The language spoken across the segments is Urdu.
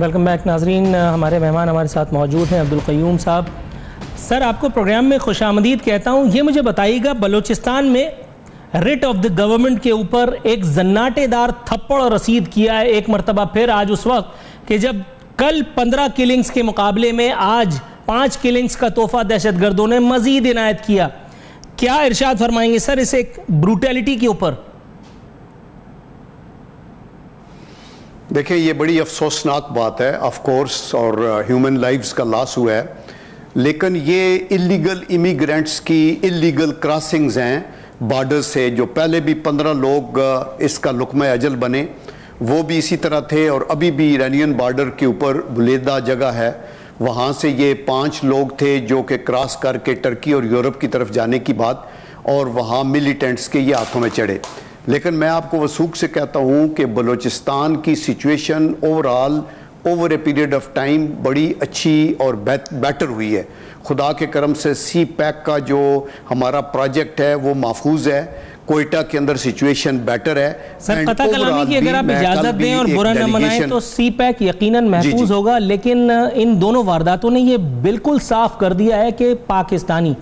ویلکم بیک ناظرین. ہمارے مہمان ہمارے ساتھ موجود ہیں عبدالقیوم صاحب. سر آپ کو پروگرام میں خوش آمدید کہتا ہوں. یہ مجھے بتائیے گا بلوچستان میں ریٹ آف دی گورنمنٹ کے اوپر ایک زناٹے دار تھپڑ رسید کیا ہے ایک مرتبہ پھر آج اس وقت کہ جب کل 15 کلنگز کے مقابلے میں آج 5 کلنگز کا تحفہ دہشت گردوں نے مزید عنایت کیا. کیا ارشاد فرمائیں گے سر اس ایک بروٹیلٹی کے اوپر؟ دیکھیں یہ بڑی افسوسناک بات ہے آف کورس اور ہیومن لائفز کا لاس ہوا ہے, لیکن یہ اللیگل امیگرینٹس کی اللیگل کراسنگز ہیں بارڈر سے. جو پہلے بھی 15 لوگ اس کا لقمہ اجل بنے وہ بھی اسی طرح تھے, اور ابھی بھی ایرانین بارڈر کے اوپر بلیدہ جگہ ہے وہاں سے یہ 5 لوگ تھے جو کہ کراس کر کے ٹرکی اور یورپ کی طرف جانے کی بات, اور وہاں ملیٹنٹس کے یہ ہاتھوں میں چڑھے. لیکن میں آپ کو وثوق سے کہتا ہوں کہ بلوچستان کی situation over a period of time بڑی اچھی اور بیٹر ہوئی ہے. خدا کے کرم سے سی پیک کا جو ہمارا پروجیکٹ ہے وہ محفوظ ہے. کوئٹہ کے اندر سچویشن بیٹر ہے. سر قطع کلامی کی اگر آپ اجازت دیں اور برا نہ منائیں تو سی پیک یقیناً محفوظ ہوگا, لیکن ان دونوں وارداتوں نے یہ بالکل صاف کر دیا ہے کہ پاکستانی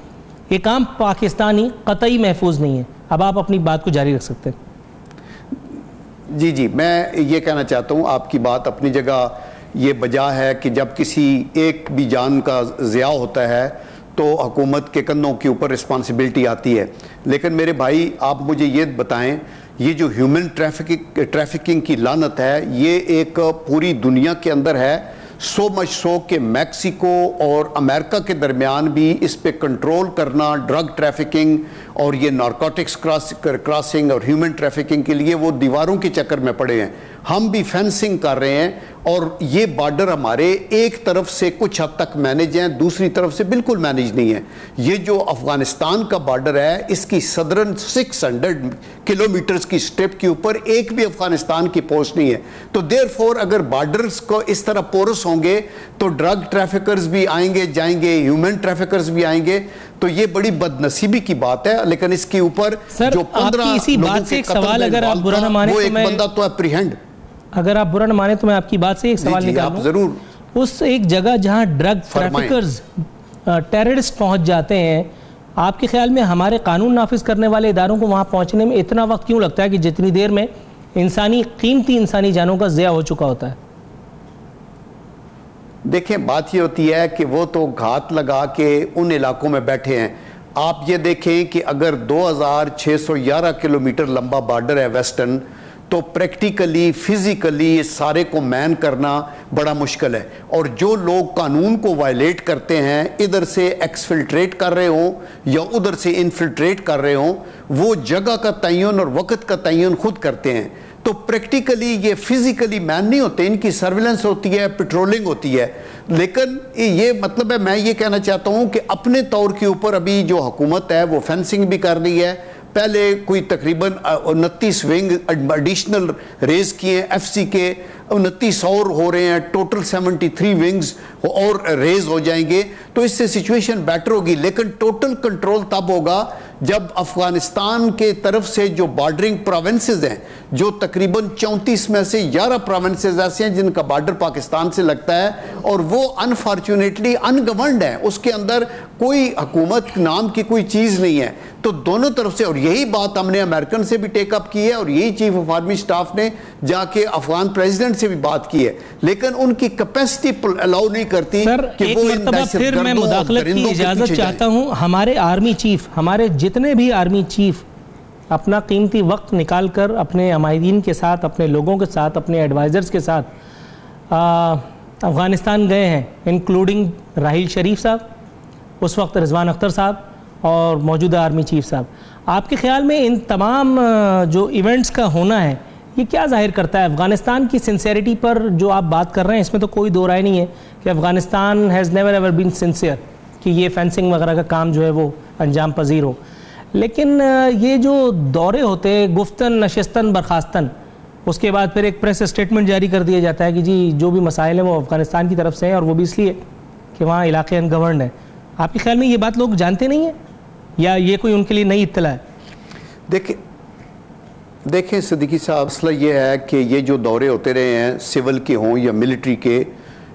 ایک عام پاکستانی قطعی محفوظ نہیں ہے. اب آپ اپنی بات کو جاری رکھ سکتے ہیں. جی میں یہ کہنا چاہتا ہوں آپ کی بات اپنی جگہ یہ بجا ہے کہ جب کسی ایک بھی جان کا ضیاع ہوتا ہے تو حکومت کے کندھوں کے اوپر رسپانسبلٹی آتی ہے. لیکن میرے بھائی آپ مجھے یہ بتائیں, یہ جو ہیومن ٹریفکنگ کی لعنت ہے یہ ایک پوری دنیا کے اندر ہے, سو مچ سو کہ میکسیکو اور امریکہ کے درمیان بھی اس پہ کنٹرول کرنا, ڈرگ ٹریفکنگ اور یہ نارکوٹکس کراسنگ اور ہیومن ٹریفکنگ کے لیے وہ دیواروں کے چکر میں پڑے ہیں. ہم بھی فینسنگ کر رہے ہیں, اور یہ بارڈر ہمارے ایک طرف سے کچھ حد تک مینج ہیں, دوسری طرف سے بالکل مینج نہیں ہے. یہ جو افغانستان کا بارڈر ہے اس کی صدرن 600 کلومیٹرز کی سٹرپ کے اوپر ایک بھی افغانستان کی پوسٹ نہیں ہے. تو دیر فور اگر بارڈرز کو اس طرح پورس ہوں گے تو ڈرگ ٹریفکرز بھی آئیں گے جائیں گے, ہیومن ٹریفکرز بھی آئیں گے, تو یہ بڑی بد نصیبی کی بات ہے. لیکن اس کے اوپر جو 15 لوگوں کے قتل میں وہ ایک بندہ تو اپریہنڈ. اگر آپ برا نہ مانے تو میں آپ کی بات سے ایک سوال نکال لوں. ضرور. اس ایک جگہ جہاں ڈرگ ٹریفکرز ٹیررسٹ پہنچ جاتے ہیں, آپ کے خیال میں ہمارے قانون نافذ کرنے والے اداروں کو وہاں پہنچنے میں اتنا وقت کیوں لگتا ہے کہ جتنی دیر میں قیمتی انسانی جانوں کا ضیاع ہو چکا ہوتا ہے؟ دیکھیں بات یہ ہوتی ہے کہ وہ تو گھات لگا کے ان علاقوں میں بیٹھے ہیں. آپ یہ دیکھیں کہ اگر 2611 کلومیٹر لمبا بارڈر ہے ویسٹرن, تو پریکٹیکلی فزیکلی اس سارے کو مین کرنا بڑا مشکل ہے. اور جو لوگ قانون کو وائلیٹ کرتے ہیں, ادھر سے ایکسفلٹریٹ کر رہے ہوں یا ادھر سے انفلٹریٹ کر رہے ہوں, وہ جگہ کا تعین اور وقت کا تعین خود کرتے ہیں. تو پریکٹیکلی یہ فزیکلی مین نہیں ہوتے, ان کی سرویلنس ہوتی ہے, پیٹرولنگ ہوتی ہے. لیکن یہ مطلب ہے میں یہ کہنا چاہتا ہوں کہ اپنے طور کے اوپر ابھی جو حکومت ہے وہ فینسنگ بھی کر رہی ہے. پہلے کوئی تقریباً 29 ونگ ایڈیشنل ریز کیے ہیں, ایف سی کے 29 اور ہو رہے ہیں, ٹوٹل 73 ونگز اور ریز ہو جائیں گے, تو اس سے سچویشن بیٹر ہوگی. لیکن ٹوٹل کنٹرول تب ہوگا جب افغانستان کے طرف سے جو بارڈرنگ پروونسز ہیں, جو تقریباً 34 میں سے 11 پروونسز ایسے ہیں جن کا بارڈر پاکستان سے لگتا ہے, اور وہ انفارچونیٹلی انگورنڈ ہیں, اس کے اندر کوئی حکومت نام کی کوئی چیز نہیں ہے. تو دونوں طرف سے, اور یہی بات ہم نے امریکن سے بھی ٹیک اپ کی ہے, اور یہی چیف آف آرمی سٹاف نے جا کے افغان پریزیڈنٹ سے بھی بات کی ہے, لیکن ان کی کیپیسٹی الاؤ نہیں کرتی کہ وہ ان دہشت گردوں میں مداخلت کی اجازت چاہتا ہوں. ہمارے آرمی چیف, ہمارے جتنے بھی آرمی چیف اپنا قیمتی وقت نکال کر اپنے عمائدین کے ساتھ, اپنے لوگوں کے ساتھ, اپنے ایڈوائزرز کے ساتھ افغانستان گئے ہیں, انکلوڈنگ راحیل شریف صاحب, اس وقت رضوان اختر صاحب اور موجودہ آرمی چیف صاحب, آپ کے خیال میں ان تمام جو ایونٹس کا ہونا ہے یہ کیا ظاہر کرتا ہے افغانستان کی سنسیئرٹی پر؟ جو آپ بات کر رہے ہیں اس میں تو کوئی دو رائے نہیں ہے کہ Afghanistan has never ever been sincere کہ یہ فینسنگ وغیرہ کا کام جو ہے وہ انجام پذیر ہو. لیکن یہ جو دورے ہوتے گفتن نشستن برخاستن, اس کے بعد پھر ایک پریس اسٹیٹمنٹ جاری کر دیا جاتا ہے کہ جی جو بھی مسائل ہیں وہ افغانستان کی طرف سے ہیں, اور وہ بھی اس لیے کہ وہاں علاقے انگورنڈ ہیں. آپ کے خیال میں یہ بات لوگ جانتے نہیں ہیں یا یہ کوئی ان کے لیے نئی اطلاع ہے؟ دیکھیں دیکھیں صدیقی صاحب، مسئلہ یہ ہے کہ یہ جو دورے ہوتے رہے ہیں سول کے ہوں یا ملٹری کے،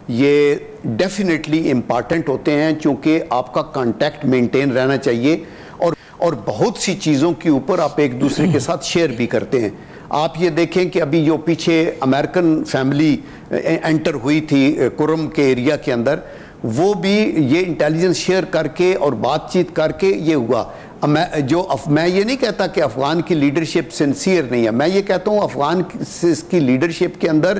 یہ ڈیفینیٹلی امپارٹنٹ ہوتے ہیں، چونکہ آپ کا کانٹیکٹ مینٹین رہنا چاہیے اور بہت سی چیزوں کے اوپر آپ ایک دوسرے کے ساتھ شیئر بھی کرتے ہیں۔ آپ یہ دیکھیں کہ ابھی جو پیچھے امریکن فیملی انٹر ہوئی تھی کرم کے ایریا کے اندر، وہ بھی یہ انٹیلیجنس شیئر کر کے اور بات چیت کر کے یہ ہوا۔ میں یہ نہیں کہتا کہ افغان کی لیڈرشپ سنسیئر نہیں ہے، میں یہ کہتا ہوں افغان کی لیڈرشپ کے اندر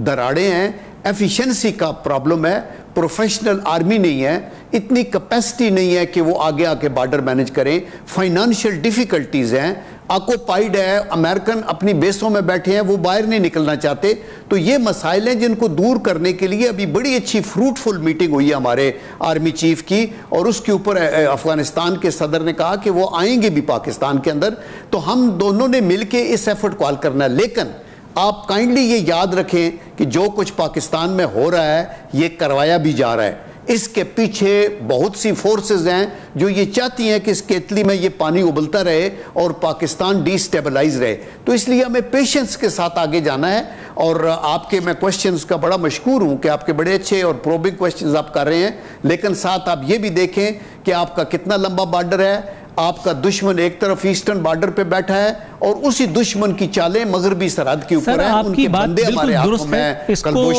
دراڑیں ہیں، ایفیشنسی کا پرابلم ہے، پروفیشنل آرمی نہیں ہے، اتنی کیپیسٹی نہیں ہے کہ وہ آگے آ کے بارڈر مینج کریں، فائنانشیل ڈیفیکلٹیز ہیں، آکوپائیڈ ہے، امریکن اپنی بیسوں میں بیٹھے ہیں، وہ باہر نہیں نکلنا چاہتے۔ تو یہ مسائل ہیں جن کو دور کرنے کے لیے ابھی بڑی اچھی فروٹفل میٹنگ ہوئی ہے ہمارے آرمی چیف کی، اور اس کے اوپر افغانستان کے صدر نے کہا کہ وہ آئیں گے بھی پاکستان کے اندر، تو ہم دونوں نے مل کے اس ایفرٹ کو حل کرنا ہے۔ لیکن آپ کائنڈلی یہ یاد رکھیں کہ جو کچھ پاکستان میں ہو رہا ہے یہ کروایا بھی جا رہا ہے، اس کے پیچھے بہت سی فورسز ہیں جو یہ چاہتی ہیں کہ اس کیتلی میں یہ پانی ابلتا رہے اور پاکستان ڈی سٹیبلائز رہے۔ تو اس لیے ہمیں پیشنس کے ساتھ آگے جانا ہے، اور آپ کے میں کوشچنز کا بڑا مشکور ہوں کہ آپ کے بڑے اچھے اور پروبنگ کوشچنز آپ کر رہے ہیں، لیکن ساتھ آپ یہ بھی دیکھیں کہ آپ کا کتنا لمبا بارڈر ہے، آپ کا دشمن ایک طرف ایسٹرن بارڈر پہ بیٹھا ہے اور اسی دشمن کی چالیں مغربی سرحد کے اوپر ہیں، ان کے بندے ہمارے ہاتھوں میں۔ اس کو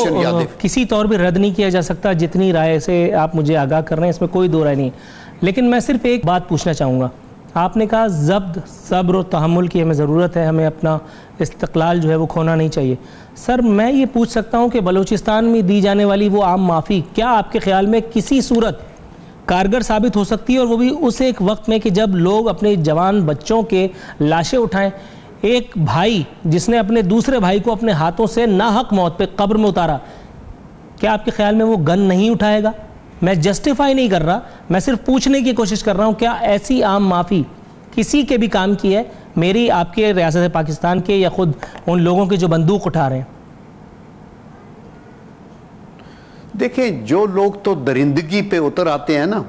کسی طور بھی رد نہیں کیا جا سکتا، جتنی رائے سے آپ مجھے آگاہ کر رہے ہیں اس میں کوئی دو رائے نہیں، لیکن میں صرف ایک بات پوچھنا چاہوں گا۔ آپ نے کہا ضبط، صبر و تحمل کی ہمیں ضرورت ہے، ہمیں اپنا استقلال جو ہے وہ کھونا نہیں چاہیے۔ سر میں یہ پوچھ سکتا ہوں کہ بلوچستان میں دی جانے والی وہ عام معافی کیا آپ کے خیال میں کسی صورت کارگر ثابت ہو سکتی ہے، اور وہ بھی اس ایک وقت میں کہ جب لوگ اپنے جوان بچوں کے لاشیں اٹھائیں؟ ایک بھائی جس نے اپنے دوسرے بھائی کو اپنے ہاتھوں سے ناحق موت پہ قبر میں اتارا، کیا آپ کے خیال میں وہ گن نہیں اٹھائے گا؟ میں جسٹیفائی نہیں کر رہا، میں صرف پوچھنے کی کوشش کر رہا ہوں کیا ایسی عام معافی کسی کے بھی کام کی ہے، میری، آپ کے، ریاست پاکستان کے، یا خود ان لوگوں کے جو بندوق اٹھا رہے ہیں؟ دیکھیں جو لوگ تو درندگی پہ اتر آتے ہیں نا،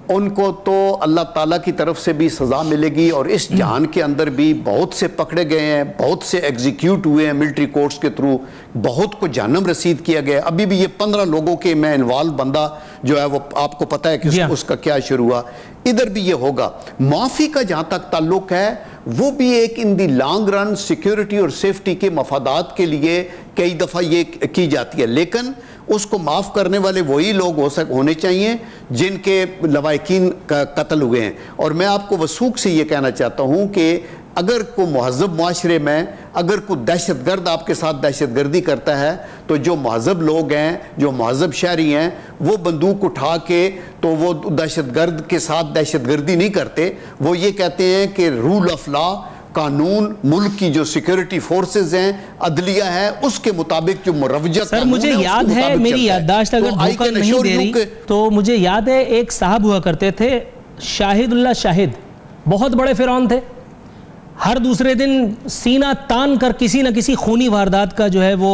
ان کو تو اللہ تعالیٰ کی طرف سے بھی سزا ملے گی، اور اس جہان کے اندر بھی بہت سے پکڑے گئے ہیں، بہت سے ایگزیکیوٹ ہوئے ہیں ملٹری کورٹس کے تھرو، بہت کو جہنم رسید کیا گیا۔ ابھی بھی یہ 15 لوگوں کے میں انوالو بندہ جو ہے وہ آپ کو پتہ ہے کہ اس کا کیا شروع ہوا۔ ادھر بھی یہ ہوگا۔ معافی کا جہاں تک تعلق ہے، وہ بھی ایک ان دی لانگ رن سیکیورٹی اور سیفٹی کے مفادات کے لیے کئی دفعہ یہ کی جاتی ہے، لیکن اس کو معاف کرنے والے وہی لوگ ہونے چاہیے جن کے لواحقین کا قتل ہوئے ہیں۔ اور میں آپ کو وثوق سے یہ کہنا چاہتا ہوں کہ اگر کوئی مہذب معاشرے میں اگر کوئی دہشت گرد آپ کے ساتھ دہشت گردی کرتا ہے، تو جو مہذب لوگ ہیں، جو مہذب شہری ہیں، وہ بندوق اٹھا کے تو وہ دہشت گرد کے ساتھ دہشت گردی نہیں کرتے، وہ یہ کہتے ہیں کہ رول آف لا، قانون، ملک کی جو سیکیورٹی فورسز ہیں، عدلیہ ہے، اس کے مطابق جو مروجہ سر مجھے یاد ہے، میری یادداشت اگر دھوکہ نہیں دے رہی تو مجھے یاد ہے ایک صاحب ہوا کرتے تھے شاہد اللہ شاہد، بہت بڑے فرعون تھے، ہر دوسرے دن سینہ تان کر کسی نہ کسی خونی واردات کا جو ہے وہ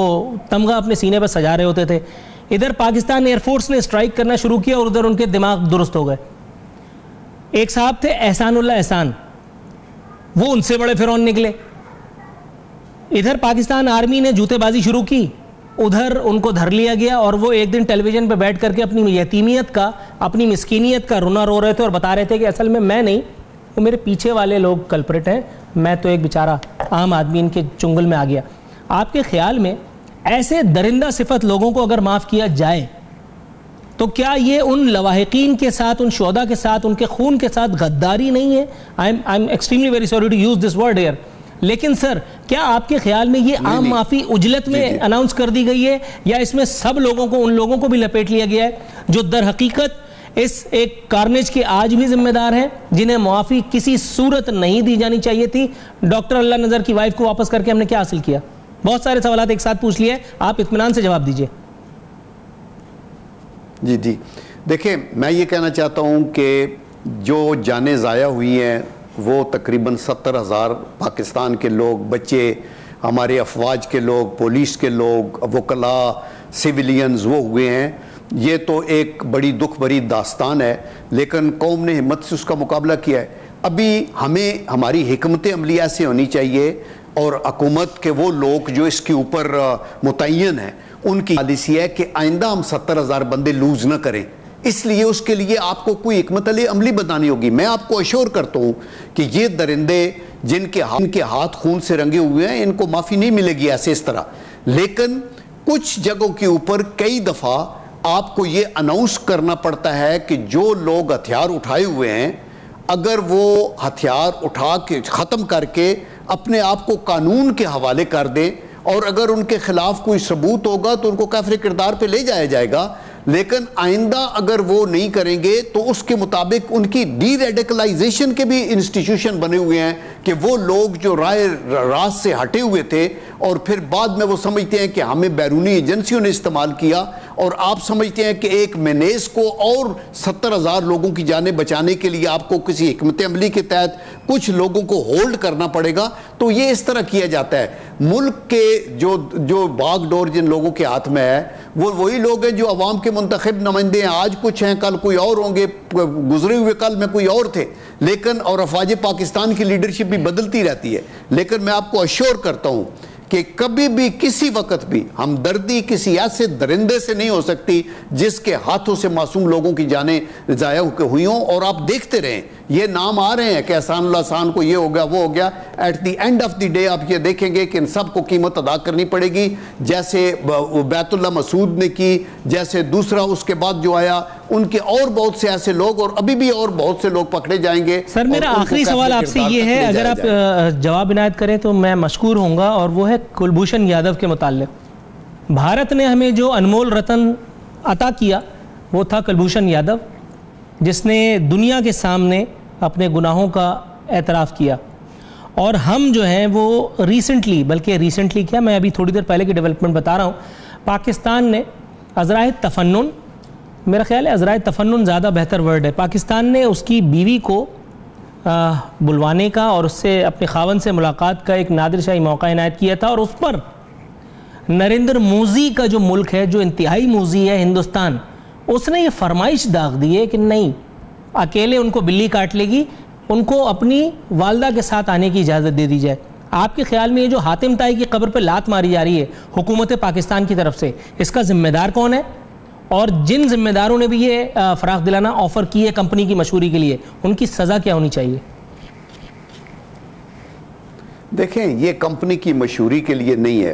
تمغہ اپنے سینے پر سجا رہے ہوتے تھے۔ ادھر پاکستان ایئر فورس نے اسٹرائک کرنا شروع کیا اور ادھر ان کے دماغ درست ہو گئے۔ ایک صاحب تھے احسان اللہ احسان، وہ ان سے بڑے فرعون نکلے۔ ادھر پاکستان آرمی نے جوتے بازی شروع کی، ادھر ان کو دھر لیا گیا، اور وہ ایک دن ٹیلی ویژن پہ بیٹھ کر کے اپنی یتیمیت کا، اپنی مسکینیت کا رونا رو رہے تھے اور بتا رہے تھے کہ اصل میں نہیں، وہ میرے پیچھے والے لوگ کلپریٹ ہیں، میں تو ایک بیچارہ عام آدمی ان کے چنگل میں آ گیا۔ آپ کے خیال میں ایسے درندہ صفت لوگوں کو اگر معاف کیا جائے تو کیا یہ ان لواحقین کے ساتھ، ان شہداء کے ساتھ، ان کے خون کے ساتھ غداری نہیں ہے؟ I'm extremely very sorry to use this word here. لیکن سر کیا آپ کے خیال میں یہ عام معافی عجلت میں اناؤنس کر دی گئی ہے، یا اس میں سب لوگوں کو، ان لوگوں کو بھی لپیٹ لیا گیا ہے جو در حقیقت اس ایک کارنیج کے آج بھی ذمہ دار ہیں، جنہیں معافی کسی صورت نہیں دی جانی چاہیے تھی؟ ڈاکٹر اللہ نظر کی وائف کو واپس کر کے ہم نے کیا حاصل کیا؟ بہت سارے سوالات ایک ساتھ پوچھ لیے، آپ اطمینان سے جواب دیجئے۔ جی دیکھیں، میں یہ کہنا چاہتا ہوں کہ جو جانیں ضائع ہوئی ہیں وہ تقریباً 70,000 پاکستان کے لوگ، بچے، ہمارے افواج کے لوگ، پولیس کے لوگ، وکلاء، سیویلینز وہ ہوئے ہیں۔ یہ تو ایک بڑی دکھ بھری داستان ہے، لیکن قوم نے ہمت سے اس کا مقابلہ کیا ہے۔ ابھی ہمیں ہماری حکمت عملی ایسے ہونی چاہیے، اور حکومت کے وہ لوگ جو اس کے اوپر متعین ہیں ان کی پالیسی ہے کہ آئندہ ہم 70,000 بندے لوز نہ کریں. اس لیے اس کے لیے آپ کو کوئی حکمت عملی بتانی ہوگی. میں آپ کو اشور کرتا ہوں کہ یہ درندے جن کے ہاتھ خون سے رنگے ہوئے ہیں ان کو معافی نہیں ملے گی ایسے اس طرح. لیکن کچھ جگہوں کے اوپر کئی دفعہ آپ کو یہ اناؤنس کرنا پڑتا ہے کہ جو لوگ ہتھیار اٹھائے ہوئے ہیں اگر وہ ہتھیار اٹھا کے ختم کر کے اپنے آپ کو قانون کے حوالے کر دیں اور اگر ان کے خلاف کوئی ثبوت ہوگا تو ان کو کافر کردار پہ لے جایا جائے گا. لیکن آئندہ اگر وہ نہیں کریں گے تو اس کے مطابق ان کی ڈی ریڈیکلائزیشن کے بھی انسٹیٹیوشن بنے ہوئے ہیں کہ وہ لوگ جو راست سے ہٹے ہوئے تھے اور پھر بعد میں وہ سمجھتے ہیں کہ ہمیں بیرونی ایجنسیوں نے استعمال کیا اور آپ سمجھتے ہیں کہ ایک مینیز کو اور 70,000 لوگوں کی جانیں بچانے کے لیے آپ کو کسی حکمت عملی کے تحت کچھ لوگوں کو ہولڈ کرنا پڑے گا. تو یہ اس طرح کیا جاتا ہے. ملک کے جو باغ ڈور جن لوگوں کے ہاتھ میں ہے وہ وہی لوگ ہیں جو عوام کے منتخب نمائندے ہیں. آج کچھ ہیں کل کوئی اور ہوں گے, گزرے ہوئے کل میں کوئی اور تھے. لیکن اور افواج پاکستان کی لیڈرشپ بھی بدلتی رہتی ہے. لیکن میں آپ کو اشور کرتا ہوں کہ کبھی بھی کسی وقت بھی ہمدردی کسی ایسے درندے سے نہیں ہو سکتی جس کے ہاتھوں سے معصوم لوگوں کی جانیں ضائع ہوئی ہوں. اور آپ دیکھتے رہیں یہ نام آ رہے ہیں کہ احسان اللہ احسان کو یہ ہو گیا وہ ہو گیا. At the end of the day آپ یہ دیکھیں گے کہ ان سب کو قیمت ادا کرنی پڑے گی, جیسے بیت اللہ مسعود نے کی, جیسے دوسرا اس کے بعد جو آیا, ان کے اور بہت سے ایسے لوگ اور ابھی بھی اور بہت سے لوگ پکڑے جائیں گے. سر میرا آخری سوال آپ سے یہ ہے, اگر آپ جواب عنایت کریں تو میں مشکور ہوں گا, اور وہ ہے کلبھوشن یادو کے متعلق. بھارت نے ہمیں جو انمول رتن عطا کیا وہ تھا کلبھوشن یادو, جس نے دنیا کے سامنے اپنے گناہوں کا اعتراف کیا. اور ہم جو ہیں وہ ریسنٹلی کیا, میں ابھی تھوڑی دیر پہلے کی ڈیولپمنٹ بتا رہا ہوں, پاکستان نے عذرائے تفنن, میرا خیال ہے عذرائے تفنن زیادہ بہتر ورڈ ہے, پاکستان نے اس کی بیوی کو بلوانے کا اور اس سے اپنے خاوند سے ملاقات کا ایک نادر شاہی موقع عنایت کیا تھا. اور اس پر نریندر مودی کا جو ملک ہے, جو انتہائی موذی ہے ہندوستان, اس نے یہ فرمائش داغ دی ہے کہ نہیں, اکیلے ان کو بلی کاٹ لے گی, ان کو اپنی والدہ کے ساتھ آنے کی اجازت دے دی جائے. آپ کے خیال میں یہ جو حاتم طائی کی قبر پہ لات ماری جا رہی ہے حکومت پاکستان کی طرف سے, اس کا ذمہ دار کون ہے؟ اور جن ذمہ داروں نے بھی یہ فراخ دلانا آفر کی ہے کمپنی کی مشہوری کے لیے, ان کی سزا کیا ہونی چاہیے؟ دیکھیں یہ کمپنی کی مشہوری کے لیے نہیں ہے.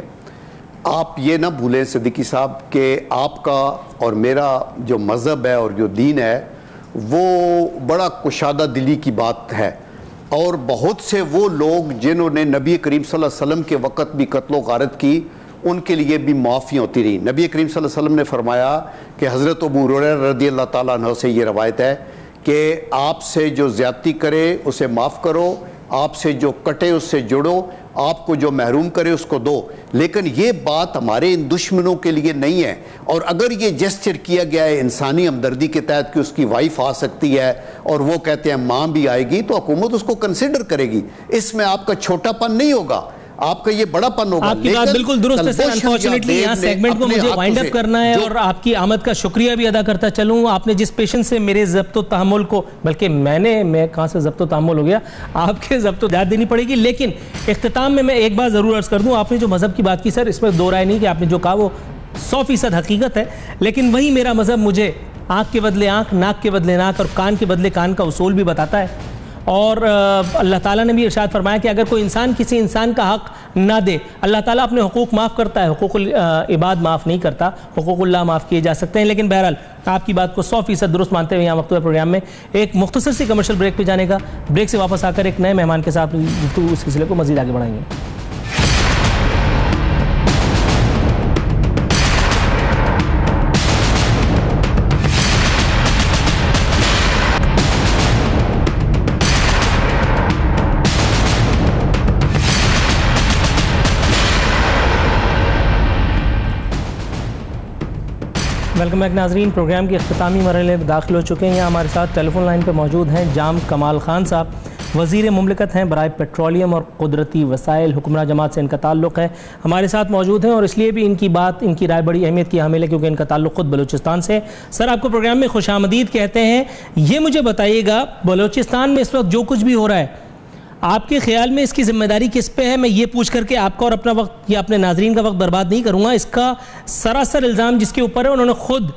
آپ یہ نہ بھولیں صدیقی صاحب کہ آپ کا اور میرا جو مذہب ہے اور جو دین ہے وہ بڑا کشادہ دلی کی بات ہے. اور بہت سے وہ لوگ جنہوں نے نبی کریم صلی اللہ علیہ وسلم کے وقت بھی قتل و غارت کی, ان کے لیے بھی معافی ہوتی رہی. نبی کریم صلی اللہ علیہ وسلم نے فرمایا کہ حضرت ابو ہریرہ رضی اللہ تعالیٰ عنہ سے یہ روایت ہے کہ آپ سے جو زیادتی کرے اسے معاف کرو, آپ سے جو کٹے اس سے جڑو, آپ کو جو محروم کرے اس کو دو. لیکن یہ بات ہمارے ان دشمنوں کے لیے نہیں ہے. اور اگر یہ جیسچر کیا گیا ہے انسانی ہمدردی کے تحت کہ اس کی وائف آ سکتی ہے اور وہ کہتے ہیں ماں بھی آئے گی, تو حکومت اس کو کنسیڈر کرے گی. اس میں آپ کا چھوٹا پن نہیں ہوگا, آپ کا یہ بڑا پن ہوگا. آپ کی بات بالکل درست ہے سر. انفارچونیٹلی یہاں سیگمنٹ کو مجھے وائنڈ اپ کرنا ہے اور آپ کی آمد کا شکریہ بھی ادا کرتا چلوں. آپ نے جس پیشنس سے میرے ضبط و تحمل کو, بلکہ میں کہاں سے ضبط و تحمل ہو گیا, آپ کے ضبط و داد دینی پڑے گی. لیکن اختتام میں ایک بات ضرور عرض کر دوں, آپ نے جو مذہب کی بات کی سر, اس میں دو رائے نہیں کہ آپ نے جو کہا وہ 100% حقیقت ہے. لیکن وہی میرا مذہب مجھے آنکھ کے بدلے آنکھ, ناک کے بدلے ناک اور کان کے بدلے کان کا اصول بھی بتاتا ہے. اور اللہ تعالیٰ نے بھی ارشاد فرمایا کہ اگر کوئی انسان کسی انسان کا حق نہ دے, اللہ تعالیٰ اپنے حقوق معاف کرتا ہے, حقوق العباد معاف نہیں کرتا, حقوق اللہ معاف کیے جا سکتے ہیں. لیکن بہرحال آپ کی بات کو 100% درست مانتے ہوئے یہاں وقت پروگرام میں ایک مختصر سی کمرشل بریک پہ جانے کا, بریک سے واپس آ کر ایک نئے مہمان کے ساتھ گفتگو اس سلسلے کو مزید آگے بڑھائیں گے. ویلکم بیک ناظرین. پروگرام کے اختتامی مرحلے میں داخل ہو چکے ہیں. یہاں ہمارے ساتھ ٹیلی فون لائن پہ موجود ہیں جام کمال خان صاحب, وزیر مملکت ہیں برائے پیٹرولیم اور قدرتی وسائل, حکمراں جماعت سے ان کا تعلق ہے, ہمارے ساتھ موجود ہیں. اور اس لیے بھی ان کی رائے بڑی اہمیت کی حامل ہے کیونکہ ان کا تعلق خود بلوچستان سے. سر آپ کو پروگرام میں خوش آمدید کہتے ہیں. یہ مجھے بتائیے گا, بلوچستان میں اس وقت جو کچھ بھی ہو رہا ہے, آپ کے خیال میں اس کی ذمہ داری کس پہ ہے؟ میں یہ پوچھ کر کے آپ کا اور اپنا وقت یا اپنے ناظرین کا وقت برباد نہیں کروں گا. اس کا سراسر الزام جس کے اوپر ہے، انہوں نے خود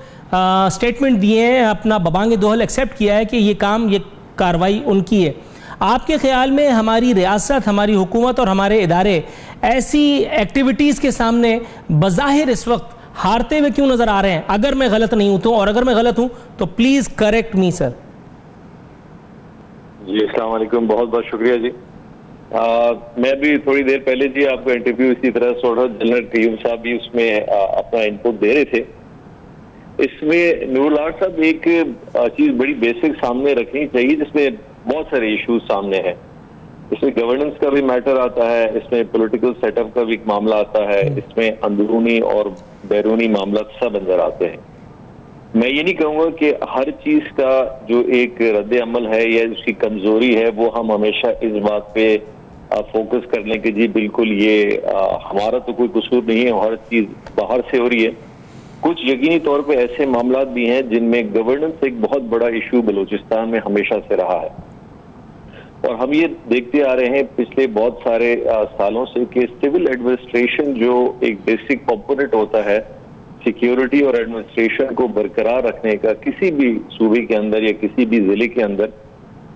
سٹیٹمنٹ دیے ہیں، اپنا ببانگ دوحل ایکسیپٹ کیا ہے کہ یہ کام، یہ کاروائی ان کی ہے. آپ کے خیال میں ہماری ریاست، ہماری حکومت اور ہمارے ادارے ایسی ایکٹیویٹیز کے سامنے بظاہر اس وقت ہارتے ہوئے کیوں نظر آ رہے ہیں؟ اگر میں غلط نہیں ہوں تو، اور اگر میں غلط ہوں تو پلیز کریکٹ می سر. جی السلام علیکم، بہت بہت شکریہ جی. میں بھی تھوڑی دیر پہلے جی آپ کا انٹرویو اسی طرح سولڈر جنرل قیوم صاحب بھی اس میں اپنا انپٹ دے رہے تھے. اس میں نور الحق صاحب ایک چیز بڑی بیسک سامنے رکھنی چاہیے جس میں بہت سارے ایشوز سامنے ہیں. اس میں گورننس کا بھی میٹر آتا ہے، اس میں پولیٹیکل سیٹ اپ کا بھی ایک معاملہ آتا ہے، اس میں اندرونی اور بیرونی معاملات سب اندر آتے ہیں. میں یہ نہیں کہوں گا کہ ہر چیز کا جو ایک رد عمل ہے یا اس کی کمزوری ہے وہ ہم ہمیشہ اس بات پہ فوکس کر لیں کہ جی بالکل یہ ہمارا تو کوئی قصور نہیں ہے، ہر چیز باہر سے ہو رہی ہے. کچھ یقینی طور پہ ایسے معاملات بھی ہیں جن میں گورننس ایک بہت بڑا ایشو بلوچستان میں ہمیشہ سے رہا ہے، اور ہم یہ دیکھتے آ رہے ہیں پچھلے بہت سارے سالوں سے کہ سول ایڈمنسٹریشن جو ایک بیسک کمپوننٹ ہوتا ہے سیکیورٹی اور ایڈمنسٹریشن کو برقرار رکھنے کا کسی بھی صوبے کے اندر یا کسی بھی ضلع کے اندر،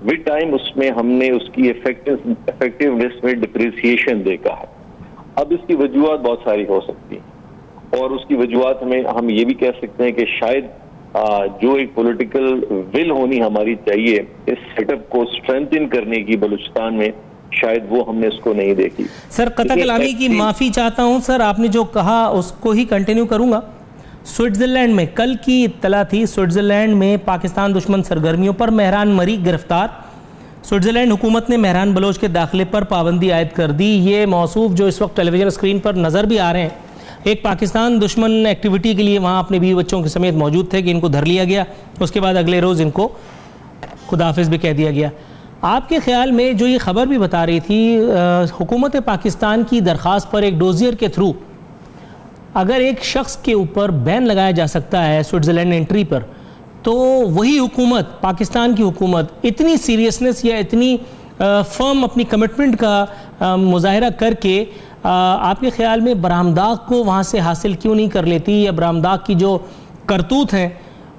ود ٹائم اس میں ہم نے اس کی افیکٹونیس میں ڈپریسیشن دیکھا ہے. اب اس کی وجوہات بہت ساری ہو سکتی ہیں، اور اس کی وجوہات میں ہم یہ بھی کہہ سکتے ہیں کہ شاید جو ایک پولیٹیکل ول ہونی ہماری چاہیے اس سیٹ اپ کو اسٹرینتھن کرنے کی بلوچستان میں، شاید وہ ہم نے اس کو نہیں دیکھی. سر قطع کلامی کی معافی چاہتا ہوں سر، آپ نے جو کہا اس کو ہی کنٹینیو کروں گا. سوئٹزرلینڈ میں کل کی اطلاع تھی، سوئٹزرلینڈ میں پاکستان دشمن سرگرمیوں پر مہران مری گرفتار. سوئٹزرلینڈ حکومت نے مہران بلوچ کے داخلے پر پابندی عائد کر دی. یہ موصوف جو اس وقت ٹیلی ویژن اسکرین پر نظر بھی آ رہے ہیں، ایک پاکستان دشمن ایکٹیویٹی کے لیے وہاں اپنے بیوی بچوں کے سمیت موجود تھے کہ ان کو دھر لیا گیا، اس کے بعد اگلے روز ان کو خداحافظ بھی کہہ دیا گیا. آپ کے خیال میں جو یہ خبر بھی بتا رہی تھی حکومت پاکستان کی درخواست پر ایک ڈوزیئر کے تھرو اگر ایک شخص کے اوپر بین لگایا جا سکتا ہے سوئٹزرلینڈ انٹری پر، تو وہی حکومت، پاکستان کی حکومت اتنی سیریسنس یا اتنی فرم اپنی کمٹمنٹ کا مظاہرہ کر کے آپ کے خیال میں برہمداغ کو وہاں سے حاصل کیوں نہیں کر لیتی، یا برہمداغ کی جو کرتوت ہیں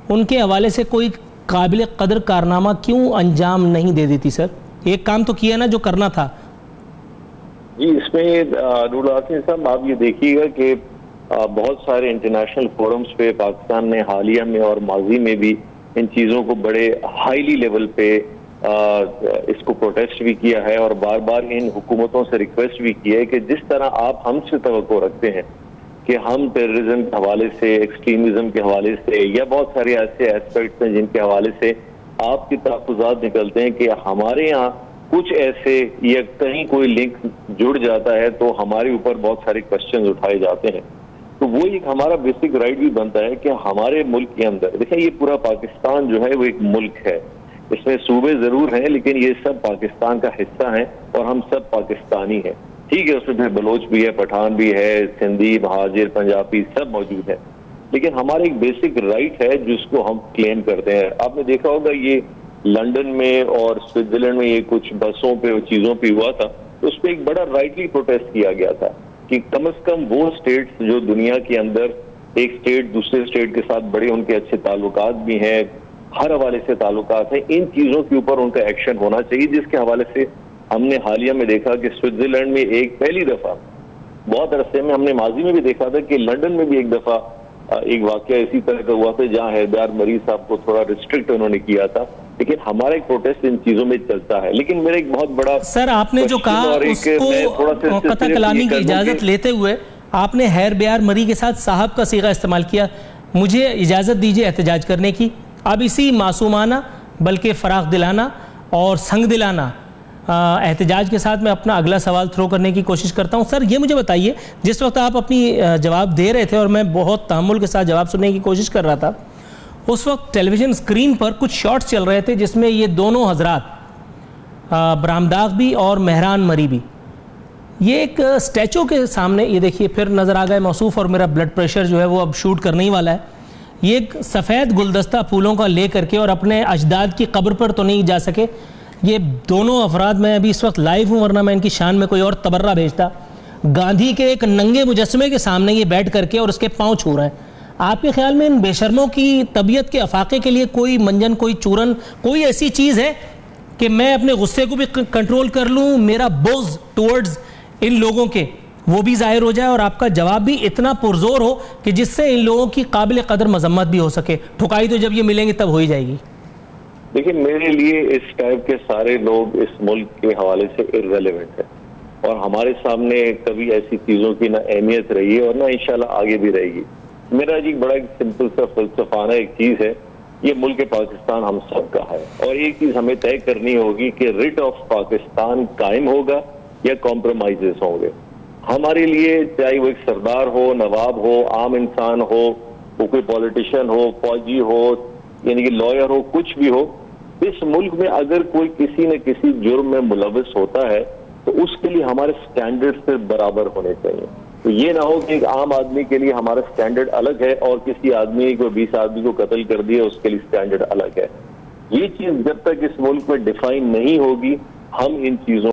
ان کے حوالے سے کوئی قابل قدر کارنامہ کیوں انجام نہیں دے دیتی؟ سر ایک کام تو کیا نا جو کرنا تھا. جی اس میں نور الحسن صاحب آپ یہ دیکھیے گا کہ بہت سارے انٹرنیشنل فورمز پہ پاکستان نے حالیہ میں اور ماضی میں بھی ان چیزوں کو بڑے ہائیلی لیول پہ اس کو پروٹیسٹ بھی کیا ہے، اور بار بار ان حکومتوں سے ریکویسٹ بھی کی ہے کہ جس طرح آپ ہم سے توقع رکھتے ہیں کہ ہم ٹیررزم کے حوالے سے، ایکسٹریمزم کے حوالے سے، یا بہت سارے ایسے ایسپیکٹس ہیں جن کے حوالے سے آپ کی تحفظات نکلتے ہیں کہ ہمارے یہاں کچھ ایسے یا کہیں کوئی لنک جڑ جاتا ہے تو ہمارے اوپر بہت سارے کوسچنز اٹھائے جاتے ہیں. تو وہ ایک ہمارا بیسک رائٹ بھی بنتا ہے کہ ہمارے ملک کے اندر، دیکھیں یہ پورا پاکستان جو ہے وہ ایک ملک ہے، اس میں صوبے ضرور ہیں لیکن یہ سب پاکستان کا حصہ ہیں اور ہم سب پاکستانی ہیں. ٹھیک ہے، اس میں بلوچ بھی ہے، پٹھان بھی ہے، سندھی، مہاجر، پنجابی سب موجود ہیں، لیکن ہمارا ایک بیسک رائٹ ہے جس کو ہم کلیم کرتے ہیں. آپ نے دیکھا ہوگا یہ لنڈن میں اور سوئٹزرلینڈ میں یہ کچھ بسوں پہ چیزوں پہ ہوا تھا، تو اس پہ ایک بڑا رائٹلی پروٹیسٹ کیا گیا تھا کہ کم از کم وہ اسٹیٹس جو دنیا کے اندر ایک اسٹیٹ دوسرے اسٹیٹ کے ساتھ بڑے ان کے اچھے تعلقات بھی ہیں، ہر حوالے سے تعلقات ہیں، ان چیزوں کے اوپر ان کا ایکشن ہونا چاہیے. جس کے حوالے سے ہم نے حالیہ میں دیکھا کہ سوئٹزرلینڈ میں ایک پہلی دفعہ، بہت عرصے میں ہم نے ماضی میں بھی دیکھا تھا کہ لنڈن میں بھی ایک دفعہ ایک واقعہ اسی طرح کا ہوا تھا جہاں حیدر مری صاحب کو تھوڑا ریسٹرکٹ انہوں نے کیا تھا. لیکن ہمارا ایک پروٹیسٹ ان چیزوں میں چلتا ہے. لیکن میرا ایک بہت بڑا سر آپ نے جو کہا اس کو قطع کلامی کی اجازت لیتے ہوئے آپ نے حیر بیار مری کے ساتھ صاحب کا صیغہ استعمال کیا. مجھے اجازت دیجیے احتجاج کرنے کی. اب اسی معصومانہ بلکہ فراغ دلانہ اور سنگ دلانہ احتجاج کے ساتھ میں اپنا اگلا سوال تھرو کرنے کی کوشش کرتا ہوں. سر یہ مجھے بتائیے، جس وقت آپ اپنی جواب دے رہے تھے اور میں بہت تحمل کے ساتھ جواب سننے کی کوشش کر رہا تھا، اس وقت ٹیلی ویژن اسکرین پر کچھ شارٹس چل رہے تھے جس میں یہ دونوں حضرات برہمداغ بھی اور مہران مری بھی یہ ایک سٹیچو کے سامنے، یہ دیکھیے پھر نظر آ گئے موصوف، اور میرا بلڈ پریشر جو ہے وہ اب شوٹ کرنے ہی والا ہے. یہ ایک سفید گلدستہ پھولوں کا لے کر کے، اور اپنے اجداد کی قبر پر تو نہیں جا سکے یہ دونوں افراد، میں ابھی اس وقت لائیو ہوں ورنہ میں ان کی شان میں کوئی اور تبرہ بھیجتا، گاندھی کے ایک ننگے مجسمے کے سامنے یہ بیٹھ کر کے اور اس کے پاؤں چھو رہے ہیں. آپ کے خیال میں ان بے شرموں کی طبیعت کے افاقے کے لیے کوئی منجن، کوئی چورن، کوئی ایسی چیز ہے کہ میں اپنے غصے کو بھی کنٹرول کر لوں، میرا بغض ٹورڈز ان لوگوں کے وہ بھی ظاہر ہو جائے اور آپ کا جواب بھی اتنا پرزور ہو کہ جس سے ان لوگوں کی قابل قدر مذمت بھی ہو سکے؟ ٹھکائی تو جب یہ ملیں گے تب ہو ہی جائے گی. دیکھیں، میرے لیے اس ٹائپ کے سارے لوگ اس ملک کے حوالے سے irrelevant ہے، اور ہمارے سامنے کبھی ایسی چیزوں کی نہ اہمیت رہی ہے اور نہ انشاءاللہ آگے بھی رہے گی. میرا جی بڑا ایک سمپل سا فلسفانہ ایک چیز ہے، یہ ملک پاکستان ہم سب کا ہے، اور ایک چیز ہمیں طے کرنی ہوگی کہ ریٹ آف پاکستان قائم ہوگا یا کمپرومائزز ہوں گے. ہمارے لیے چاہے وہ ایک سردار ہو، نواب ہو، عام انسان ہو، وہ کوئی پولیٹیشین ہو، فوجی ہو، یعنی کہ لائر ہو، کچھ بھی ہو، اس ملک میں اگر کوئی کسی نہ کسی جرم میں ملوث ہوتا ہے تو اس کے لیے ہمارے سٹینڈرڈ سے برابر ہونے چاہیے. تو یہ نہ ہو کہ ایک عام آدمی کے لیے ہمارا سٹینڈرڈ الگ ہے اور کسی آدمی کو 20 آدمی کو قتل کر دیا اس کے لیے سٹینڈرڈ الگ ہے. یہ چیز جب تک اس ملک میں ڈیفائن نہیں ہوگی ہم ان چیزوں